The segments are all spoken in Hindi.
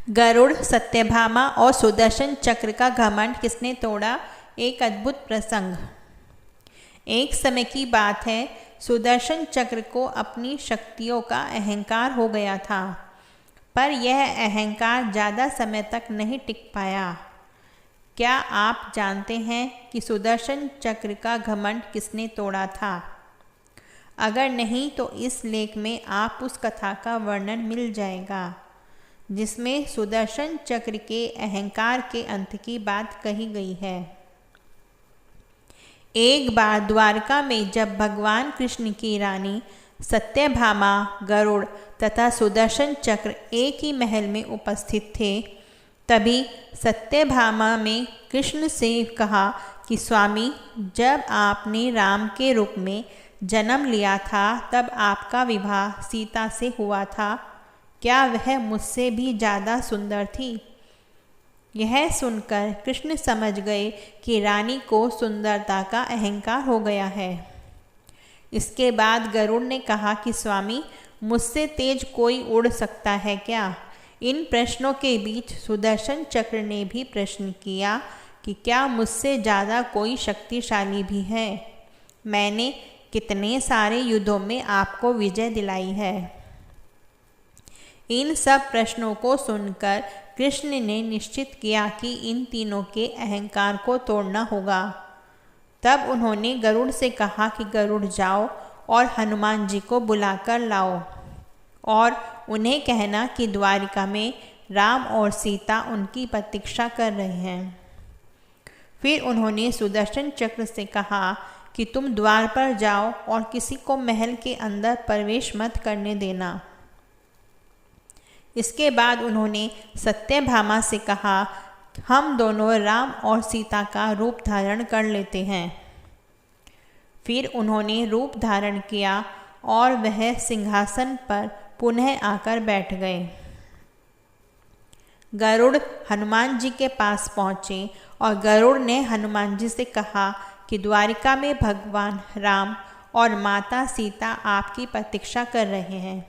गरुड़, सत्यभामा और सुदर्शन चक्र का घमंड किसने तोड़ा? एक अद्भुत प्रसंग। एक समय की बात है, सुदर्शन चक्र को अपनी शक्तियों का अहंकार हो गया था, पर यह अहंकार ज़्यादा समय तक नहीं टिक पाया। क्या आप जानते हैं कि सुदर्शन चक्र का घमंड किसने तोड़ा था? अगर नहीं तो इस लेख में आप उस कथा का वर्णन मिल जाएगा, जिसमें सुदर्शन चक्र के अहंकार के अंत की बात कही गई है। एक बार द्वारका में जब भगवान कृष्ण की रानी सत्यभामा, गरुड़ तथा सुदर्शन चक्र एक ही महल में उपस्थित थे, तभी सत्यभामा ने कृष्ण से कहा कि स्वामी, जब आपने राम के रूप में जन्म लिया था तब आपका विवाह सीता से हुआ था। क्या वह मुझसे भी ज़्यादा सुंदर थी? यह सुनकर कृष्ण समझ गए कि रानी को सुंदरता का अहंकार हो गया है। इसके बाद गरुड़ ने कहा कि स्वामी, मुझसे तेज कोई उड़ सकता है क्या? इन प्रश्नों के बीच सुदर्शन चक्र ने भी प्रश्न किया कि क्या मुझसे ज़्यादा कोई शक्तिशाली भी है? मैंने कितने सारे युद्धों में आपको विजय दिलाई है। इन सब प्रश्नों को सुनकर कृष्ण ने निश्चित किया कि इन तीनों के अहंकार को तोड़ना होगा। तब उन्होंने गरुड़ से कहा कि गरुड़, जाओ और हनुमान जी को बुलाकर लाओ और उन्हें कहना कि द्वारिका में राम और सीता उनकी प्रतीक्षा कर रहे हैं। फिर उन्होंने सुदर्शन चक्र से कहा कि तुम द्वार पर जाओ और किसी को महल के अंदर प्रवेश मत करने देना। इसके बाद उन्होंने सत्यभामा से कहा, हम दोनों राम और सीता का रूप धारण कर लेते हैं। फिर उन्होंने रूप धारण किया और वह सिंहासन पर पुनः आकर बैठ गए। गरुड़ हनुमान जी के पास पहुँचे और गरुड़ ने हनुमान जी से कहा कि द्वारिका में भगवान राम और माता सीता आपकी प्रतीक्षा कर रहे हैं।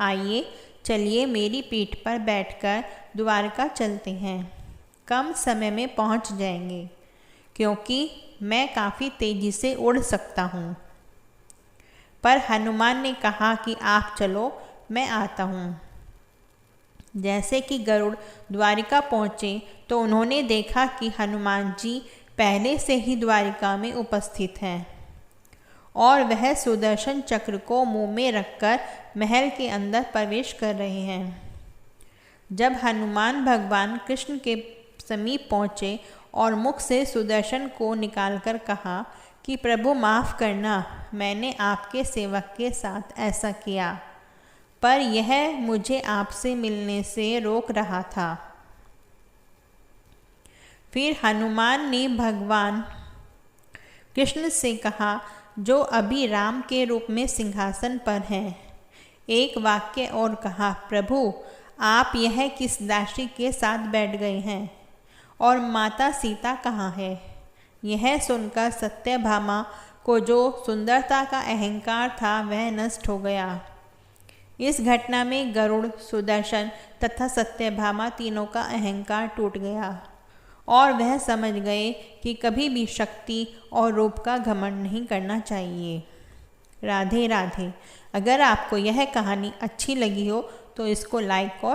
आइए, चलिए मेरी पीठ पर बैठकर द्वारका चलते हैं। कम समय में पहुंच जाएंगे, क्योंकि मैं काफ़ी तेज़ी से उड़ सकता हूँ। पर हनुमान ने कहा कि आप चलो, मैं आता हूँ। जैसे कि गरुड़ द्वारिका पहुँचे तो उन्होंने देखा कि हनुमान जी पहले से ही द्वारिका में उपस्थित हैं और वह सुदर्शन चक्र को मुंह में रखकर महल के अंदर प्रवेश कर रहे हैं। जब हनुमान भगवान कृष्ण के समीप पहुँचे और मुख से सुदर्शन को निकालकर कहा कि प्रभु माफ़ करना, मैंने आपके सेवक के साथ ऐसा किया, पर यह मुझे आपसे मिलने से रोक रहा था। फिर हनुमान ने भगवान कृष्ण से कहा, जो अभी राम के रूप में सिंहासन पर हैं, एक वाक्य और कहा, प्रभु आप यह किस दासी के साथ बैठ गए हैं और माता सीता कहाँ है? यह सुनकर सत्यभामा को जो सुंदरता का अहंकार था वह नष्ट हो गया। इस घटना में गरुड़, सुदर्शन तथा सत्यभामा तीनों का अहंकार टूट गया और वह समझ गए कि कभी भी शक्ति और रूप का घमंड नहीं करना चाहिए। राधे राधे। अगर आपको यह कहानी अच्छी लगी हो तो इसको लाइक और